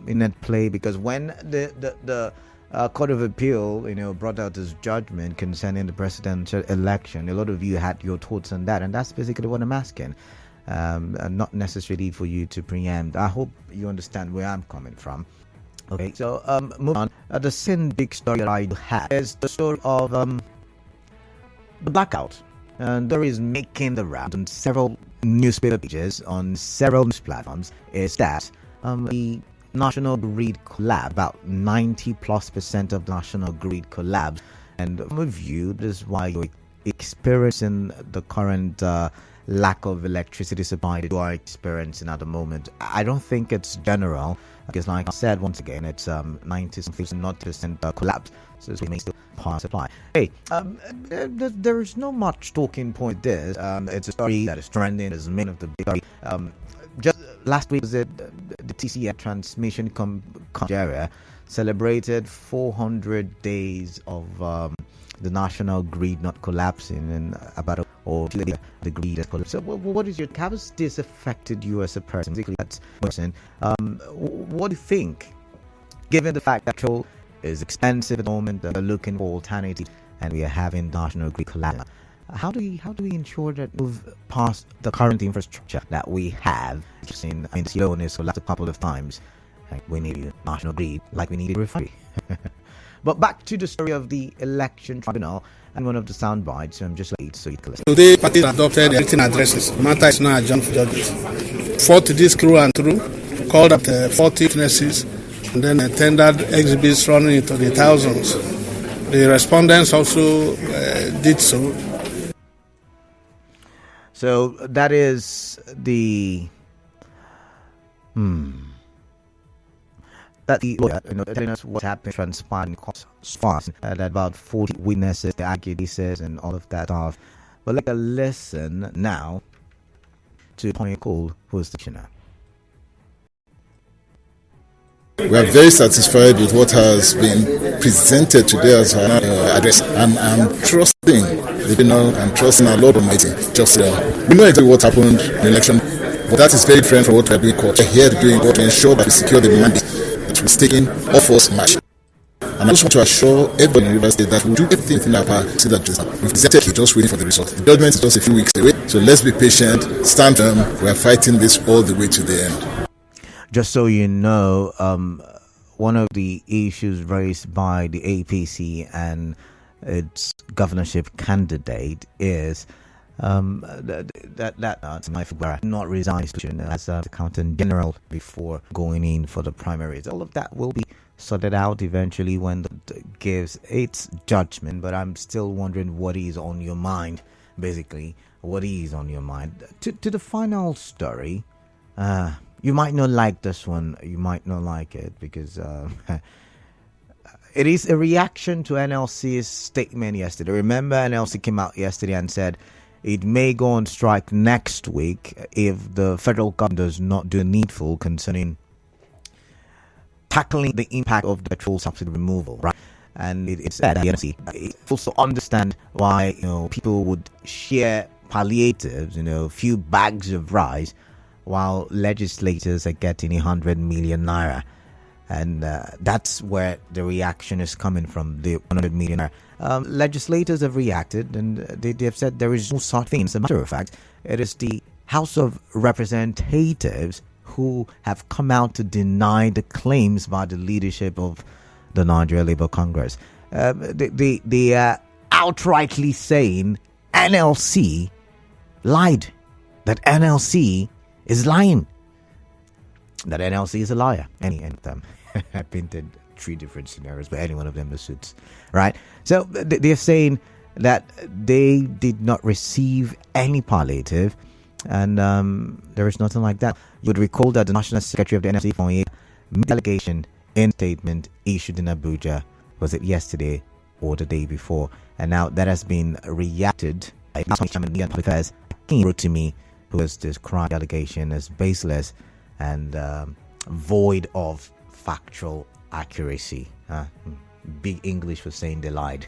in at play, because when the Court of Appeal, brought out this judgment concerning the presidential election, a lot of you had your thoughts on that, and that's basically what I'm asking. Not necessarily for you to preempt. I hope you understand where I'm coming from. Okay, so moving on. The second big story that I have is the story of the blackout. And there is making the round on several newspaper pages, on several news platforms, is that the national grid collapsed. About 90+% of the national grid collapsed. And from a view, this is why you're experiencing the current lack of electricity supply that you are experiencing at the moment. I don't think it's general, because like I said, once again, it's 90% collapse, so it makes the power supply. Hey, there is no much talking point this. It's a story that is trending, is main of the big story. Just last week, the TCA transmission area celebrated 400 days of the national grid not collapsing, and about the grid has collapsed. So what is how has this affected you as a person? Particularly that person. What do you think, given the fact that petrol is expensive at the moment, they're looking for alternatives, and we are having national grid collapse? How do we ensure that we move past the current infrastructure that we have? Slowness for last a couple of times. Like we need a national grid, like we need a refinery. But back to the story of the Election Tribunal and one of the sound bites. I'm just late, so you can listen. Today, parties adopted the written addresses. The matter is now adjourned for judgment. Fought this through and through, called up 40 witnesses, and then tendered exhibits running into the thousands. The respondents also did so. So that is the that the lawyer, telling us what happened, transpired fast, that about 40 witnesses, the arguments, and all of that stuff. But let's listen now to Tony Cole, who is the commissioner. We are very satisfied with what has been presented today as our address, and I'm trusting I'm trusting our Lord Almighty. Just we know exactly what happened in the election, but that is very different from what we are doing. We're here doing what to ensure that we secure the mandate that was taken off us March. And I just want to assure everyone in River State that we'll do everything in our power to see that justice. We've presented, we're just waiting for the result. The judgment is just a few weeks away, so let's be patient, stand firm. We are fighting this all the way to the end. Just so you know, one of the issues raised by the APC and its governorship candidate is that my figure not resign as accountant general before going in for the primaries. All of that will be sorted out eventually when it gives its judgment. But I'm still wondering what is on your mind, basically. What is on your mind? To the final story. You might not like this one. You might not like it because it is a reaction to NLC's statement yesterday. Remember, NLC came out yesterday and said it may go on strike next week if the federal government does not do needful concerning tackling the impact of the petrol subsidy removal, right? And it said that the NLC also understand why people would share palliatives, few bags of rice, while legislators are getting 100 million naira. And that's where the reaction is coming from, the 100 million naira. Legislators have reacted, and they have said there is no such thing. As a matter of fact, it is the House of Representatives who have come out to deny the claims by the leadership of the Nigeria Labour Congress. They are outrightly saying NLC lied, that NLC is lying, that NLC is a liar. Any of them. I painted 3 different scenarios, but any one of them suits, right? So they're saying that they did not receive any palliative, and there is nothing like that. You would recall that the National Secretary of the NLC made allegation in statement issued in Abuja, was it yesterday or the day before? And now that has been reacted by Chairman Public Affairs, King wrote to me, who has described the allegation as baseless and void of factual accuracy. Big English for saying they lied.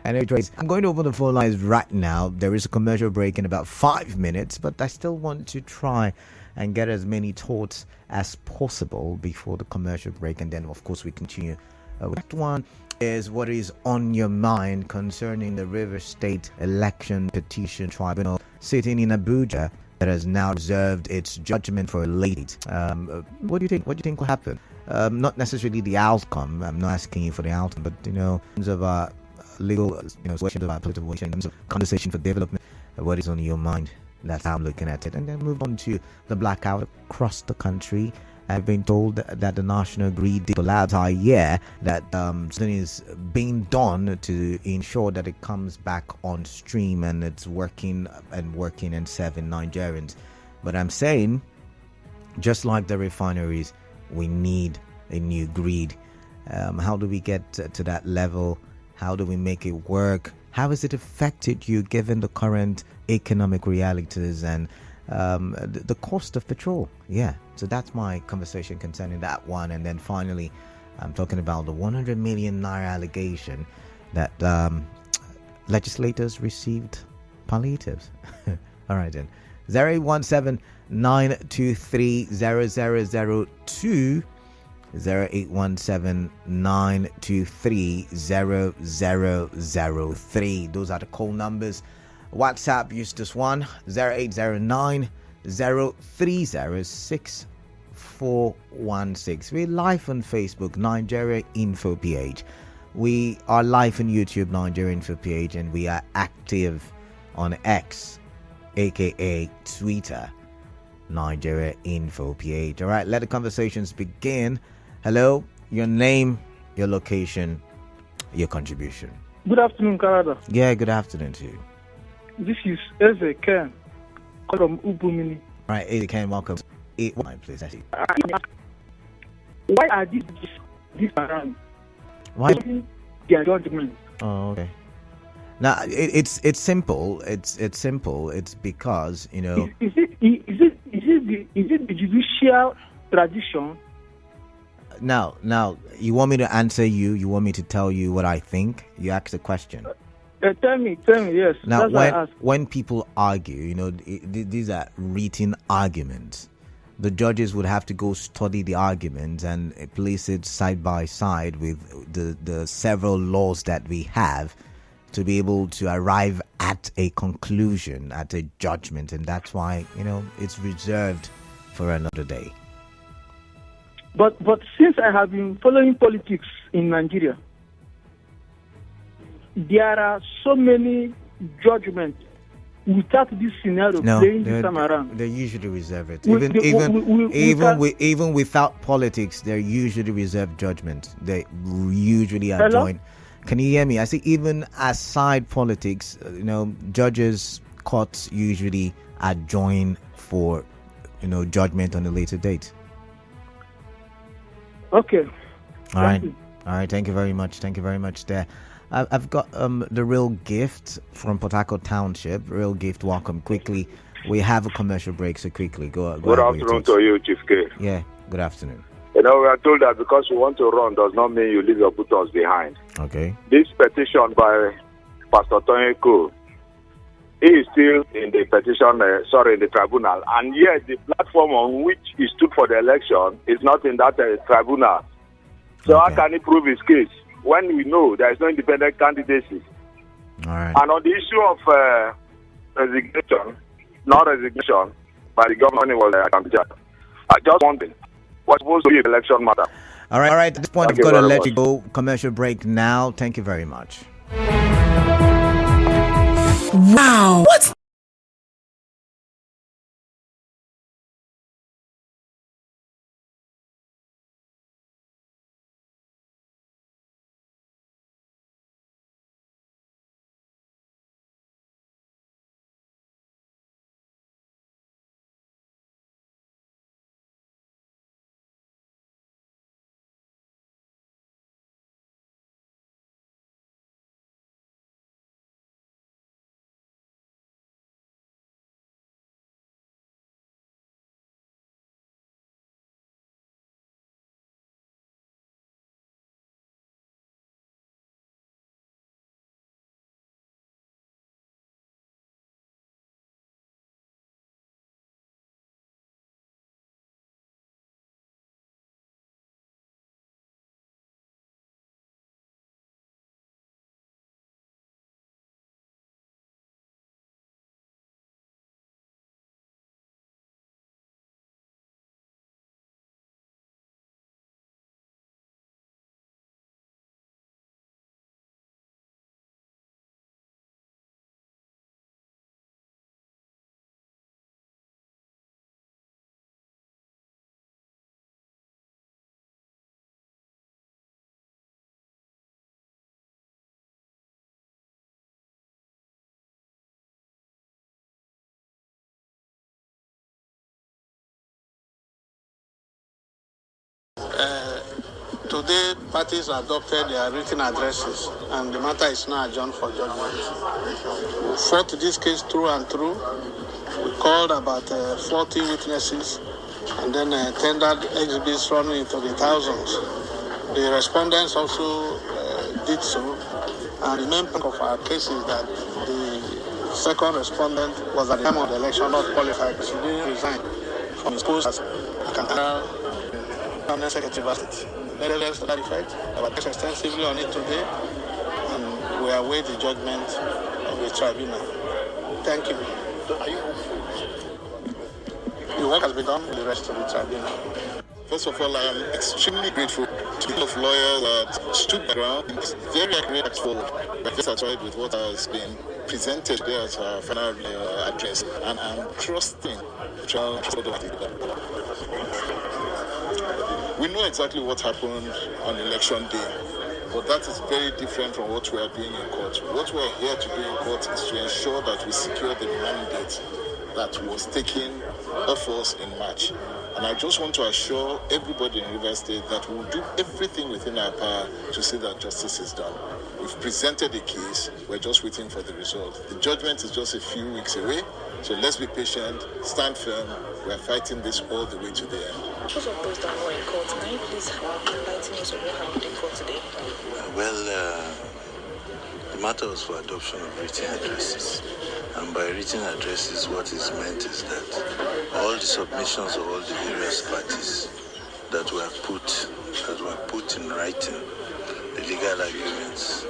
Anyways, I'm going to open the phone lines right now. There is a commercial break in about 5 minutes, but I still want to try and get as many thoughts as possible before the commercial break, and then of course we continue. That one is what is on your mind concerning the River State Election Petition Tribunal sitting in Abuja that has now reserved its judgment for a late. What do you think? What do you think will happen? Not necessarily the outcome. I'm not asking you for the outcome, but in terms of legal, questions about political, in terms of conversation for development, what is on your mind? That's how I'm looking at it. And then move on to the blackout across the country. I've been told that the National Grid collapse that something is being done to ensure that it comes back on stream and it's working and serving Nigerians. But I'm saying, just like the refineries, we need a new grid. How do we get to that level? How do we make it work? How has it affected you given the current economic realities and the cost of petrol? Yeah, so that's my conversation concerning that one. And then finally, I'm talking about the 100 million naira allegation that legislators received palliatives. All right then, 0817-923-0002, 0817-923-0003. Those are the call numbers. WhatsApp, use this one, 0809-030-6416. We're live on Facebook, Nigeria Info PH. We are live on YouTube, Nigeria Info PH, and we are active on X, aka Twitter, Nigeria Info PH. All right, let the conversations begin. Hello, your name, your location, your contribution. Good afternoon, Canada. Yeah, good afternoon to you. This is Eze Ken from Ubumini. All right, Eze Ken, welcome. Please. Why are these around? Why? Their judgment. Oh, okay. Now it's simple. It's simple. It's because Is it the judicial tradition? Now, you want me to answer you? You want me to tell you what I think? You asked a question. Tell me, yes. Now, when people argue, these are written arguments. The judges would have to go study the arguments and place it side by side with the several laws that we have to be able to arrive at a conclusion, at a judgment. And that's why, it's reserved for another day. But since I have been following politics in Nigeria, there are so many judgments without this scenario playing this time around. They usually reserve it. Even without politics, they usually reserve judgment. They usually are joined. Can you hear me? I say even aside politics, judges, courts usually are joined for, judgment on a later date. Okay. All right. Thank you very much. There. I've got the Real Gift from Port Harcourt Township. Real Gift, welcome. Quickly, we have a commercial break, so quickly go. Good afternoon to you, Chief K. Yeah, good afternoon. We are told that because you want to run does not mean you leave your buttons behind. Okay. This petition by Pastor Tonyeko, he is still in the in the tribunal, and yet the platform on which he stood for the election is not in that tribunal. So Okay. how can he prove his case when we know there is no independent candidacy? All right. And on the issue of resignation by the government was I just wondering what's supposed to be an election matter. All right. At this point, Thank I've got to you very let much. you go. Commercial break now. Thank you very much. Wow. What? Today, parties adopted their written addresses, and the matter is now adjourned for judgment. We fought this case through and through. We called about 40 witnesses, and then tendered exhibits running into the thousands. The respondents also did so, and the main point of our case is that the second respondent was at the time of the election not qualified. She didn't resign from his post as Permanent Secretary of State. Nevertheless, to that effect, I will touch extensively on it today, and we await the judgment of the tribunal. Thank you. The work has been done with the rest of the tribunal. First of all, I am extremely grateful to the of lawyers that stood their ground. It's very grateful, but satisfied with what has been presented there as our final address, and I'm trusting. We know exactly what happened on election day, but that is very different from what we are doing in court. What we are here to do in court is to ensure that we secure the mandate that was taken of us in March. And I just want to assure everybody in Rivers State that we will do everything within our power to see that justice is done. We've presented a case, we're just waiting for the result. The judgment is just a few weeks away, so let's be patient, stand firm. We're fighting this all the way to the end. Because of those that were in court, can you please enlighten us on what happened in court today? The matter was for adoption of written addresses. And by written addresses, what is meant is that all the submissions of all the various parties that were put in writing, the legal arguments,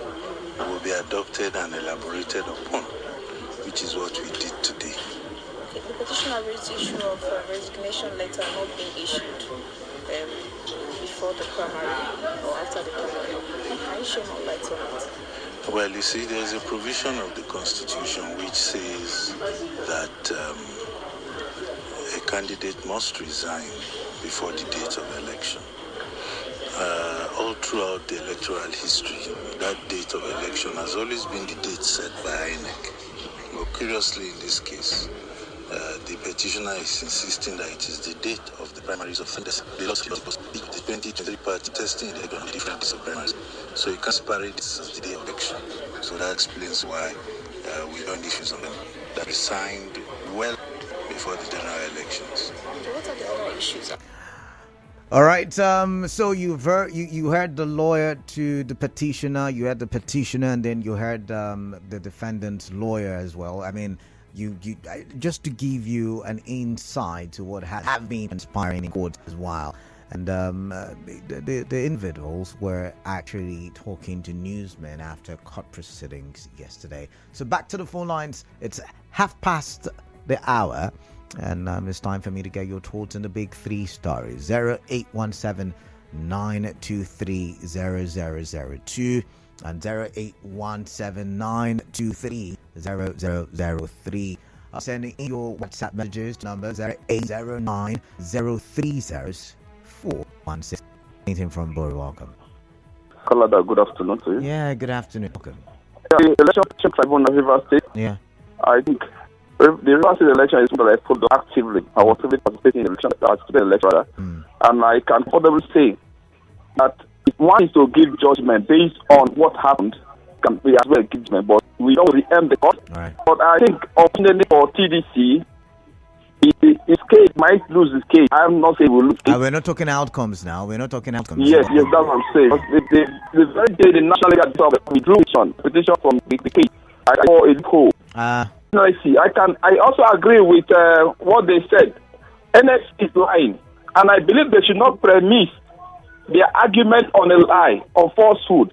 will be adopted and elaborated upon, which is what we did today. The petitioner raised the issue of a resignation letter not being issued before the primary or after the primary. Can you share more light on it? Well, you see, there's a provision of the Constitution which says that a candidate must resign before the date of election. All throughout the electoral history, that date of election has always been the date set by INEC. But curiously, in this case, the petitioner is insisting that it is the date of the primaries of the last year of the 2023 party testing the different days of primaries. So you can't separate this as the day of election. So that explains why we don't issue on them that is signed well before the general elections. So what are the other issues? All right. So you heard the lawyer to the petitioner. You heard the petitioner, and then you heard the defendant's lawyer as well. I mean, you just to give you an insight to what has been transpiring in court as well. And the individuals were actually talking to newsmen after court proceedings yesterday. So back to the phone lines. It's 1:30 PM. And it's time for me to get your thoughts on the big three stories. 0817 923 0002 and 0817 923 0003. Sending in your WhatsApp messages to number 0809 030 416. Anything from Bori, welcome. Kalada, good afternoon to you. Yeah, good afternoon. Welcome. The Election Tribunal of Rivers State. Yeah. I think the Rivers State election is something that I followed actively. I was actively participating in the election. And I can probably say that if one is to give judgment based on what happened, can be as well give judgment, but we don't re-end the court. Right. But I think, ultimately, for TDC, his case might lose his case. I'm not saying we'll lose case. We're not talking outcomes now. We're not talking outcomes. Yes, that's what I'm saying. The very day the National Legal Council withdrew petition from the case, I saw a loophole. I also agree with what they said. NX is lying, and I believe they should not premise their argument on a lie, on falsehood.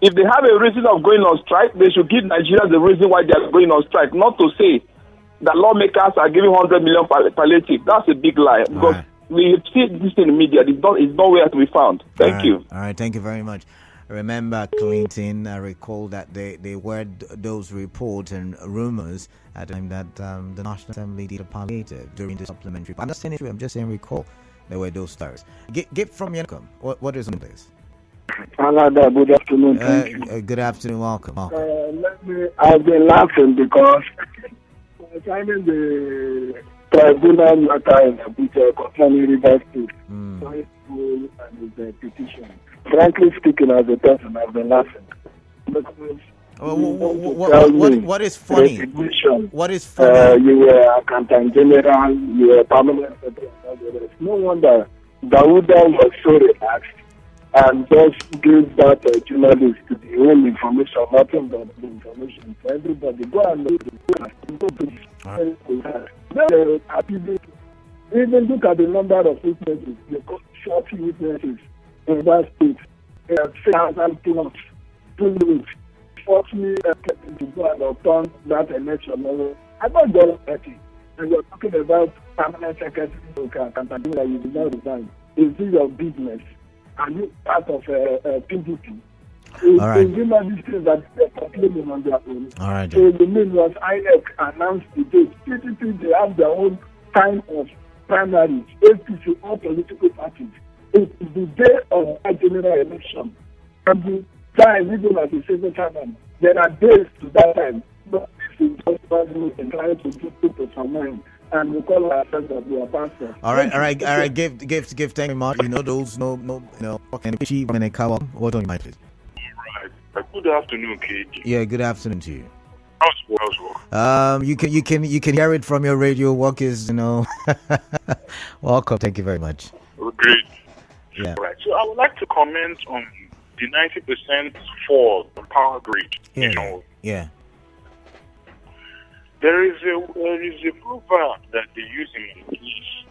If they have a reason of going on strike, they should give Nigerians the reason why they are going on strike, not to say that lawmakers are giving 100 million palliative. That's a big lie, because we see this in the media. It's nowhere to be found. Thank you. All right, thank you very much. Remember, Clinton, I recall that they were those reports and rumors at the time that the National Assembly did a palliative during the supplementary. I'm not saying it, I'm just saying recall. There were those stories. Get from your income. What is on this? Good afternoon. Good afternoon. Welcome. I've been laughing because concerning the tribunal matter in Abuja concerning Rivers State. poll and his petition. Frankly speaking, as a person, I've been laughing. What is funny? What is funny? You were accountant general, you were permanent secretary. No wonder Dauda was so relaxed and just gave that journalist the whole information, nothing but the information for everybody. Go and look even look at the number of witnesses, the short witnesses in that state. 3,000 plus 2 weeks. Forced me to go and return that election. I don't go 30. And you're talking about permanent secretary campaign that you did not resign. Is this your business? Are you part of PDP? All right. That they're complaining on their own. All right. So the main was INEC announced the date. PDP, they have their own time of primaries. APC, all political parties. It is the day of that general election. And the time, even as a civil servant, there are days to that time. But this is just trying to put people to mind. And we call ourselves that we are pastors. All right. Give thank you much. You know those can achieve when they come up. What on your mind, please? All right. Good afternoon, KG. Yeah, good afternoon to you. How's work? You can hear it from your radio. Work is welcome. Thank you very much. Great. Yeah. All right. So I would like to comment on the 90% for the power grid. Yeah. Yeah. There is a proverb that they use in English.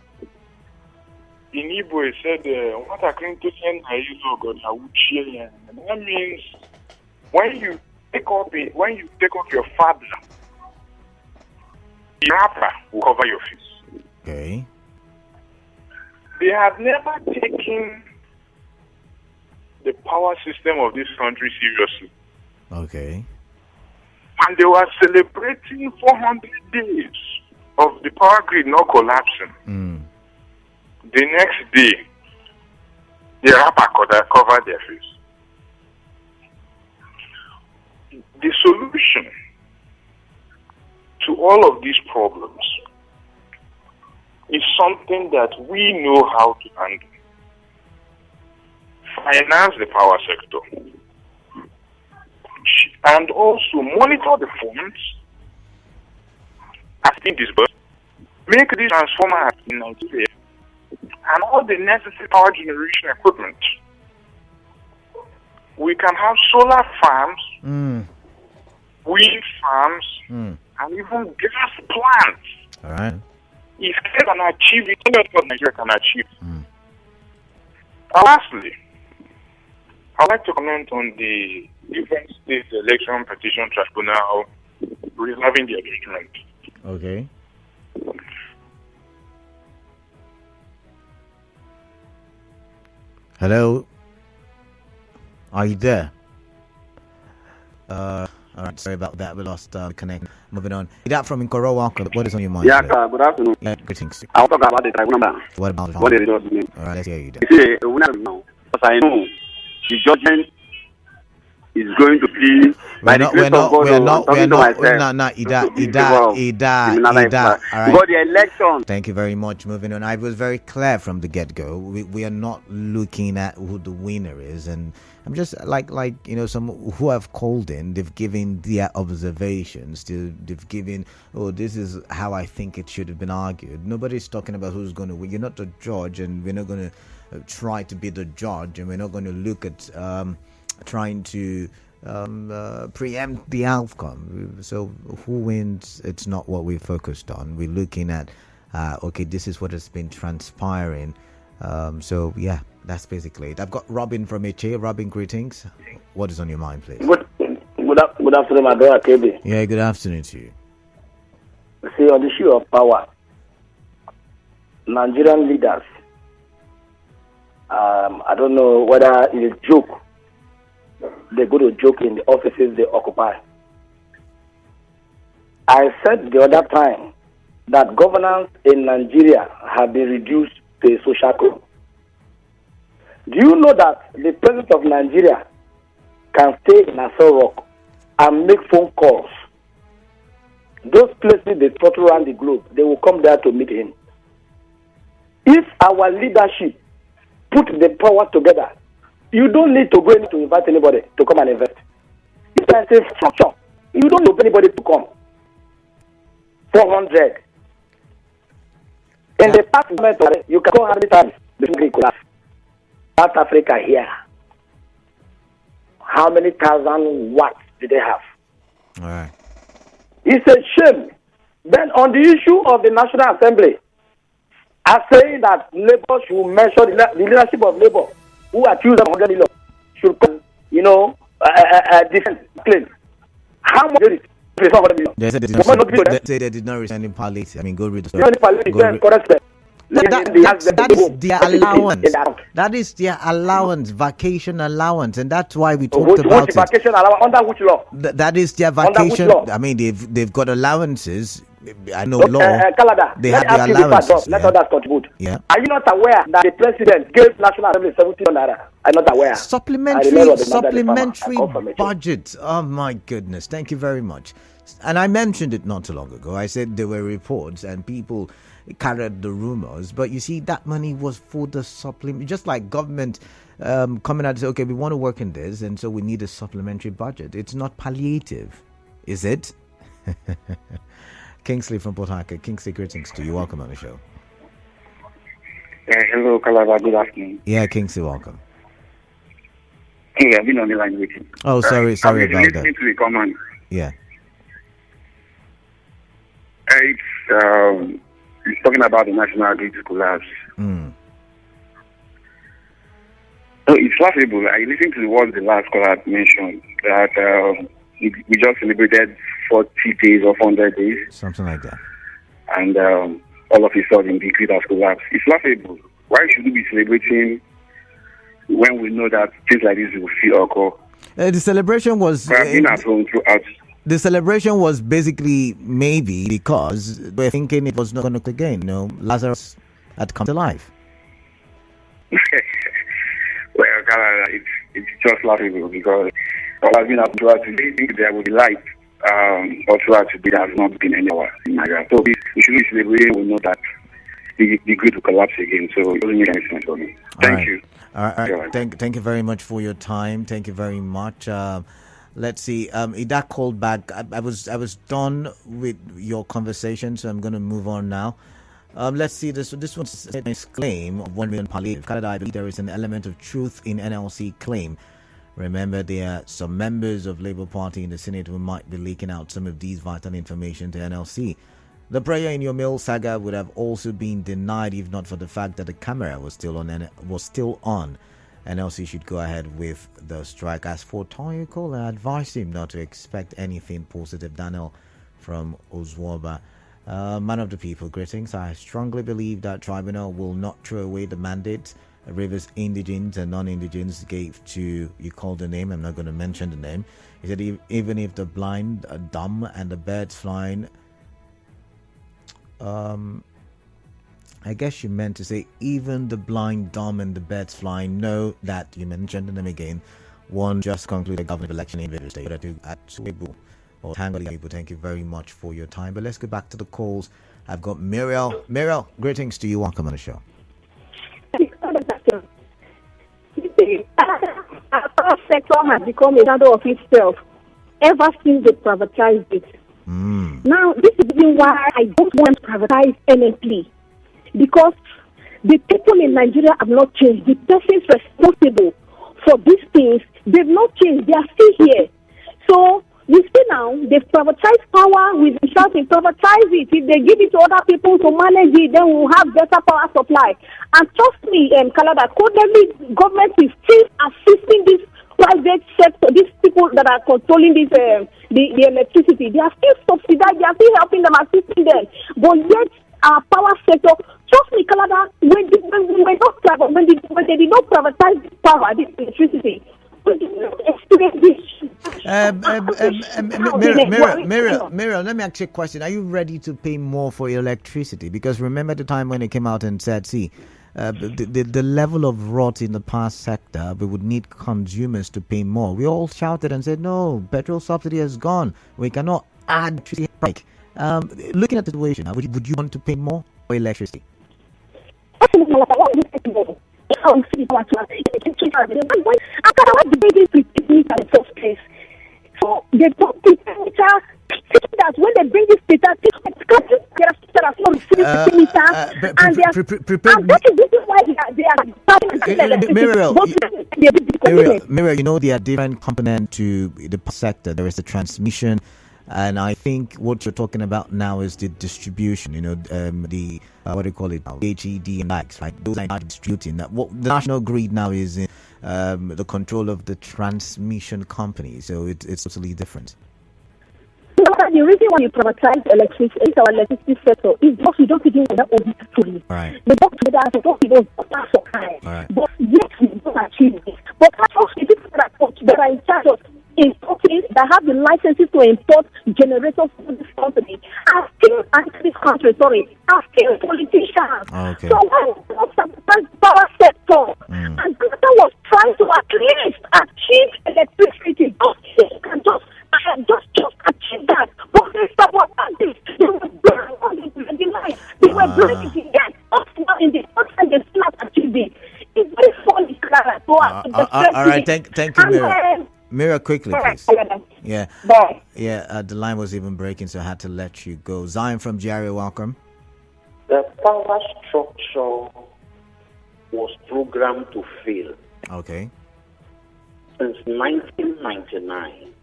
In Igbo, it said, "What I can to send I use God, I would share." And that means when you take up your father, the rapper will cover your face. Okay. They have never taken the power system of this country seriously. Okay. And they were celebrating 400 days of the power grid not collapsing. The next day, the rapper covered their face. The solution to all of these problems is something that we know how to handle. Finance the power sector. And also monitor the funds as being disbursed. Make these transformers in Nigeria and all the necessary power generation equipment. We can have solar farms, wind farms, and even gas plants. All right. If they can achieve it, that's what Nigeria can achieve. Lastly, I'd like to comment on the different State Election Petition Tribunal reserving their judgment. Okay. Hello? Are you there? All right, sorry about that. We lost connection. Moving on. That from Nkoro, welcome. What is on your mind? Yeah, good afternoon. Yeah, greetings. I want to talk about the tribunal. What about what the results mean? All right, let's hear you. Because I know the judgment is going to be by the grace of God. We're not. Ida. All right. But the election. Thank you very much. Moving on. I was very clear from the get-go. We are not looking at who the winner is, and I'm just like some who have called in. They've given their observations. They've given, this is how I think it should have been argued. Nobody's talking about who's going to win. You're not the judge, and we're not going to try to be the judge, and we're not going to look at trying to preempt the outcome. So who wins, it's not what we're focused on. We're looking at this is what has been transpiring. So yeah, that's basically it. I've got Robin from HA. Robin, greetings. What is on your mind, please? Good afternoon, my brother KB. Yeah, good afternoon to you. See, on the issue of power, Nigerian leaders, I don't know whether it's a joke. They go to joke in the offices they occupy. I said the other time that governance in Nigeria have been reduced to a social club. Do you know that the president of Nigeria can stay in Aso Rock and make phone calls? Those places they throttle around the globe, they will come there to meet him. If our leadership put the power together. You don't need to go in to invite anybody to come and invest. It's a structure. You don't need anybody to come. 400. In the past moment, you can go how many times the country collapse. South Africa here. How many thousand watts did they have? All right. It's a shame. Then on the issue of the National Assembly, I'm saying that Labour should measure the leadership of Labour, who accused of 100 million, should come, defend claim. How much did it? They said they did not receive any palliative. I mean, go read the story. That's their allowance. That is their allowance, vacation allowance, and that's why we talked about it. Vacation allowance under which law? That is their vacation. I mean, they've got allowances. I know law. Canada, they have the allowances. Let others contribute. Yeah. Are you not aware that the president gave National Assembly 70 naira? I'm not aware. Supplementary budget. Oh my goodness! Thank you very much. And I mentioned it not too long ago. I said there were reports and people carried the rumors, but you see that money was for the supplement, just like government coming out and say, okay, we want to work in this, and so we need a supplementary budget. It's not palliative, is it? Kingsley from Port Harcourt. Kingsley, greetings to you. Welcome on the show. Hello, Calabar. Good afternoon. Yeah, Kingsley, welcome. Hey, I've been on the line waiting. Oh, sorry about that. Listening to the command. Yeah. It's talking about the national grid collapse. Mm. So it's laughable. I listened to what the last caller mentioned, that we just celebrated 40 days or 100 days. Something like that. And all of a sudden the grid has collapsed. It's laughable. Why should we be celebrating when we know that things like this will still occur? The celebration was... I've been at home throughout. The celebration was basically maybe because we're thinking it was not going to again. Lazarus had come to life. Well, it's just laughable because what has been happening throughout today, I think there will be light all throughout today. There has not been any hour in Naira. So we should be celebrating. We know that the grid will collapse again. So it doesn't make any sense for me. Thank you. All right. Thank you very much for your time. Thank you very much. Let's see. Ida called back. I was done with your conversation, so I'm going to move on now. Let's see. This one's a claim of 1 million palliative. Canada, I believe there is an element of truth in NLC claim. Remember, there are some members of Labour Party in the Senate who might be leaking out some of these vital information to NLC. The prayer in your mail saga would have also been denied if not for the fact that the camera was still on. NLC should go ahead with the strike. As for Tony Cole, I advise him not to expect anything positive. Daniel from Ozwaba. Man of the people, greetings. I strongly believe that tribunal will not throw away the mandate Rivers indigents and non-indigents gave to, you called the name, I'm not going to mention the name. He said even if the blind, dumb and the birds flying, I guess you meant to say even the blind, dumb, and the birds flying know that you mentioned them again. One just concluded government election in various states. At Suebu or Tangali, thank you very much for your time. But let's go back to the calls. I've got Muriel. Muriel, greetings to you. Welcome on the show. Our sector has become a shadow of itself ever since they privatized it. Now, this is the reason why I don't want to privatize NLP. Because the people in Nigeria have not changed. The persons responsible for these things, they've not changed. They are still here. So, you see now, they've privatized power with the shouting, privatize it. If they give it to other people to manage it, then we'll have better power supply. And trust me, Canada, currently government is still assisting this private sector, these people that are controlling this, the electricity. They are still subsidized, they are still helping them, assisting them. But yet, our power sector, trust me, Canada, when they did not privatize this power, this electricity, Miriam, let me ask you a question. Are you ready to pay more for your electricity? Because remember the time when they came out and said, the level of rot in the power sector, we would need consumers to pay more. We all shouted and said, no, petrol subsidy has gone. We cannot add electricity break. Looking at the situation, would you want to pay more for electricity? So they don't think that when they bring this data, there are people that are not receiving data, and that is why they are Miriam, you know, there are different components to the sector. There is the transmission, and I think what you're talking about now is the distribution. You know, the what do you call it now? HED and likes, right? Those are not distributing. That what the national grid now is the control of the transmission company. So it's totally different. The reason why you privatize electricity, our electricity sector, is because we don't even want to fully. Right. We don't do that, we don't even pass of time. Right. But yes, we don't achieve this. But actually, people that are in charge of importing, that have the licenses to import generators to this company, are still politicians. Okay. So why not the power sector? And Ghana was trying to at least achieve electricity. You can just achieve that. But they sabotage this. They were burning on the line. They were burning the gas. In the outside, they still not achieve it. It's very funny, Clara. All right, thank you, Mira. Mira, quickly, please. Yeah. Bye. Yeah, the line was even breaking, so I had to let you go. Zion from GRA, welcome. The power structure was programmed to fail. Okay. Since 1999,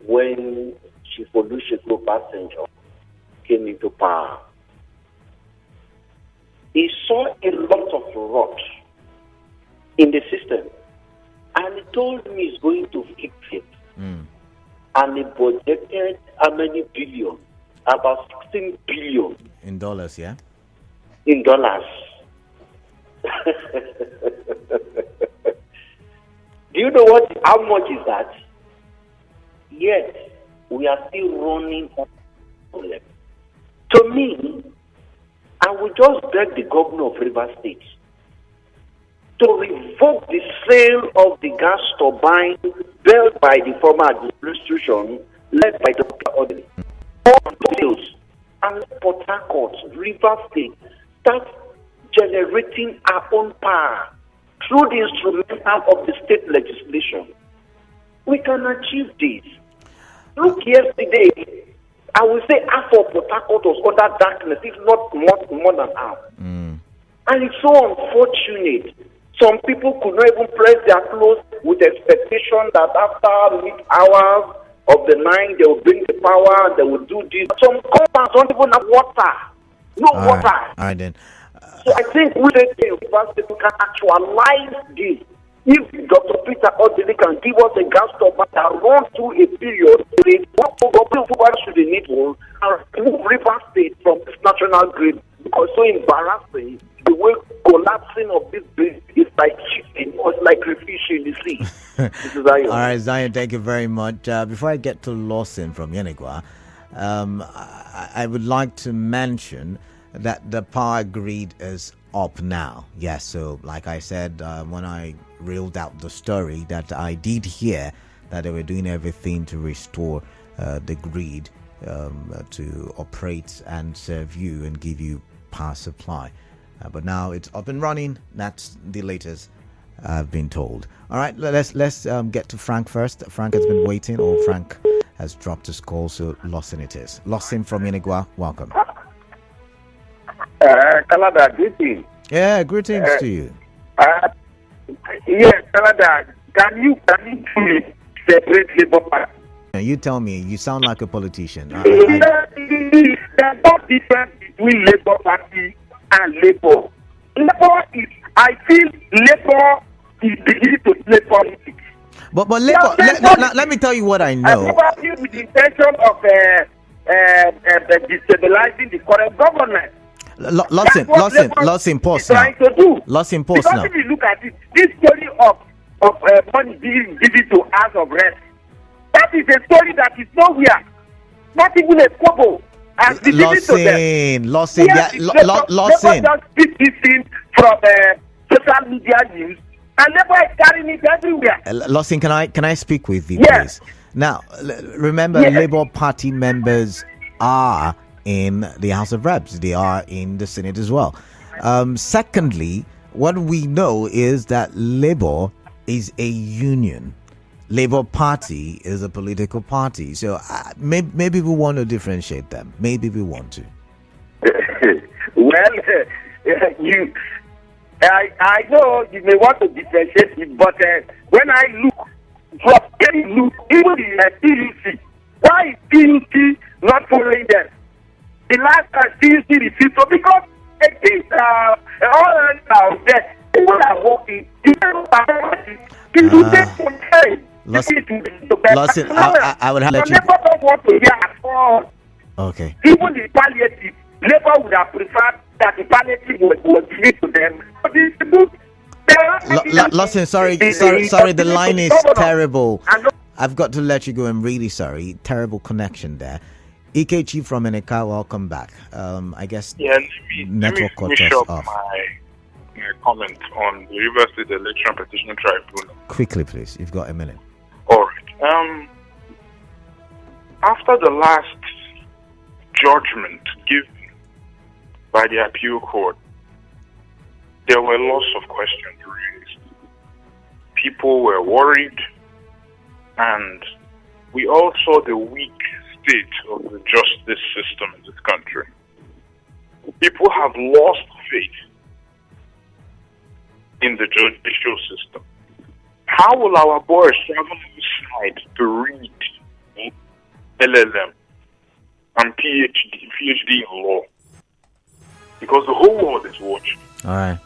when Chief Olusegun Obasanjo came into power, he saw a lot of rot in the system, and he told me he's going to fix it. And he budgeted how many billion? About 16 billion. In dollars, yeah? In dollars. Do you know how much is that? Yet, we are still running on the problem. To me, I would just beg the governor of Rivers State to revoke the sale of the gas turbine built by the former administration led by Dr. Odili. All those and Port Harcourt, Rivers State, start generating our own power through the instrumental of the state legislation. We can achieve this. Look, yesterday, I will say half of Port Harcourt was under darkness, if not more than half. And it's so unfortunate. Some people could not even press their clothes with expectation that after mid hours of the night they will bring the power and they will do this. Some compounds don't even have water. No water. All right, then. So I think we can actualize this. If Dr. Peter Odili can give us a gas turbine that runs through a period, should the need and remove River State from this national grid, because so embarrassing. The way collapsing of this bridge is like cheating, or it's like refishing the sea. This is Zion. All right, Zion, thank you very much. Before I get to Lawson from Yenigua, I would like to mention that the power grid is up now. Yes, so like I said, when I reeled out the story, that I did hear that they were doing everything to restore the grid to operate and serve you and give you power supply. But now it's up and running. That's the latest I've been told. All right, let's get to Frank first. Frank has been waiting, or Frank has dropped his call, so Lawson it is. Lawson from Yenigua, welcome. Canada, greetings. Yeah, greetings to you. Yes, Canada, can you fully separate Labour Party? You tell me. You sound like a politician. There's no difference between Labour Party and Labour. Labour is, I feel Labour is beginning to play politics. But Labour, let me tell you what I know. I feel with the intention of destabilizing the current government. Lawson, pause now. Lawson, pause now. Because if you look at it, this story of money being given to House of Reps, that is a story that is nowhere. Not even a kobo. Lawson. Lawson just pick this thing from social media news, and Labour is carrying it everywhere. Lawson, can I speak with you, please? Now, remember, Labour Party members are in the House of Reps. They are in the Senate as well. Secondly, What we know is that Labour is a union. Labour Party is a political party. So maybe we want to differentiate them. Maybe we want to. Well, I know you may want to differentiate it, but when I look, even the TUC, why is TUC not following them? The last time TUC refused to, because it is all out there. People are working. You don't take some time. Listen, I would have let you. Okay. Even the palliative, Labour would have preferred that the palliative was given to them. Listen, sorry, the line is terrible. I've got to let you go. I'm really sorry. Terrible connection there. EKG from Eneka, welcome back. I guess network cut us off. My comment on the Rivers State Election Petition Tribunal. Quickly, please. You've got a minute. All right. After the last judgment given by the appeal court, there were lots of questions raised. People were worried, and we all saw the weak state of the justice system in this country. People have lost faith in the judicial system. How will our boys travel outside to read LLM and PhD in law? Because the whole world is watching. All right.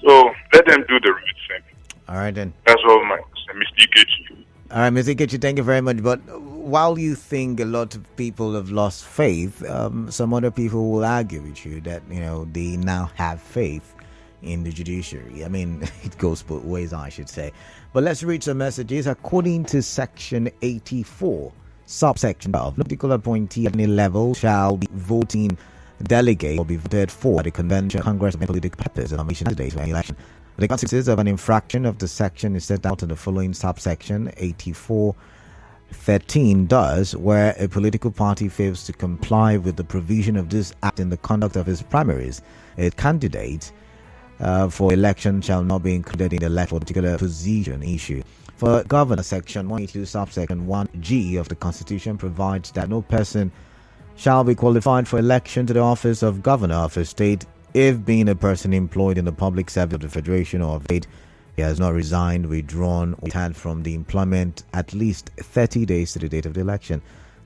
So let them do the right thing. All right then. That's all, Mr. Ikechi. All right, Mr. Ikechi, thank you very much. But while you think a lot of people have lost faith, some other people will argue with you that they now have faith in the judiciary. I mean, it goes both ways, I should say. But let's read some messages. According to Section 84, subsection 12, no particular appointee at any level shall be voting delegate or be voted for the convention, Congress, for political purposes, nomination candidates for any election. The consequences of an infraction of the section is set out in the following subsection 84:13 does, where a political party fails to comply with the provision of this act in the conduct of its primaries, a candidate for election shall not be included in the elect for a particular position issue. For governor, section 182 subsection 1G of the Constitution provides that no person shall be qualified for election to the office of governor of a state if, being a person employed in the public service of the federation or of state, he has not resigned, withdrawn, or retired from the employment at least 30 days to the date of the election.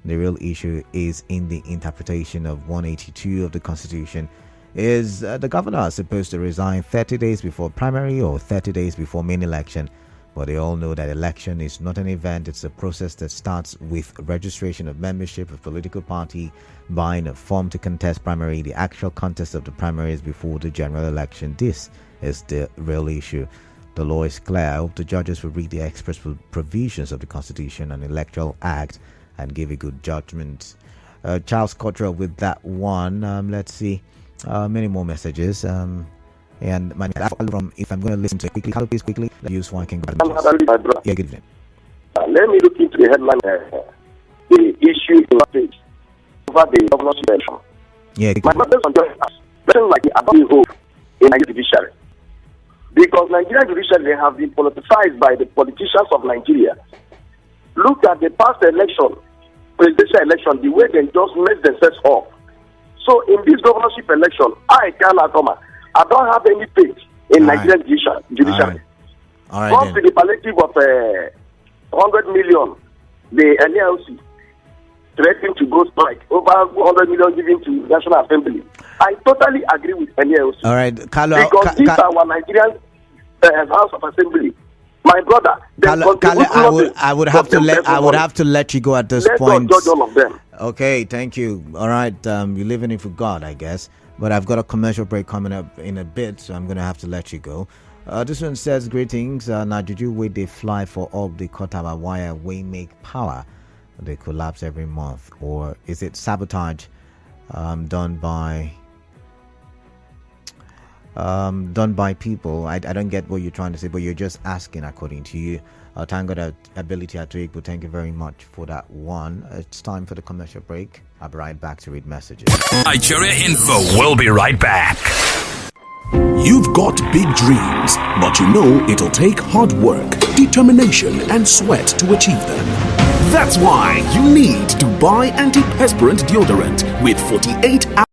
The real issue is in the interpretation of 182 of the Constitution. Is the governor supposed to resign 30 days before primary or 30 days before main election? But they all know that election is not an event. It's a process that starts with registration of membership of political party, buying a form to contest primary. The actual contest of the primary is before the general election. This is the real issue. The law is clear. I hope the judges will read the express provisions of the Constitution and Electoral Act and give a good judgment. Charles Cottrell with that one. Let's see. Many more messages. And my from, if I'm going to listen to it quickly, Carlo, please quickly use one. Yeah, good evening. Let me look into the headline. The issue in stage over the governorship election. Yeah, my brothers and sisters, nothing like the above hope in Nigerian judiciary, because Nigerian judiciary have been politicized by the politicians of Nigeria. Look at the past election, presidential election, the way they just messed themselves up. So in this governorship election, I don't have any faith in Nigerian judiciary. All right. Come to the palliative of 100 million, the NLC threatening to go strike, over 100 million given to National Assembly. I totally agree with NLC. All right, Carlo. Because these are our Nigerian House of Assembly. My brother, Carlo, I would have to let you go at this point. Judge all of them. Okay, thank you. All right, you're living it for God, I guess. But I've got a commercial break coming up in a bit, so I'm going to have to let you go. This one says, greetings. Now, did you wait they fly for all the Kotaba wire we make power? They collapse every month. Or is it sabotage done by people? I don't get what you're trying to say, but you're just asking according to you. Thank God ability to equal. Thank you very much for that one. It's time for the commercial break. I'll be right back to read messages. Nigeria Info will be right back. You've got big dreams, but you know it'll take hard work, determination, and sweat to achieve them. That's why you need to buy antiperspirant deodorant with 48 hours.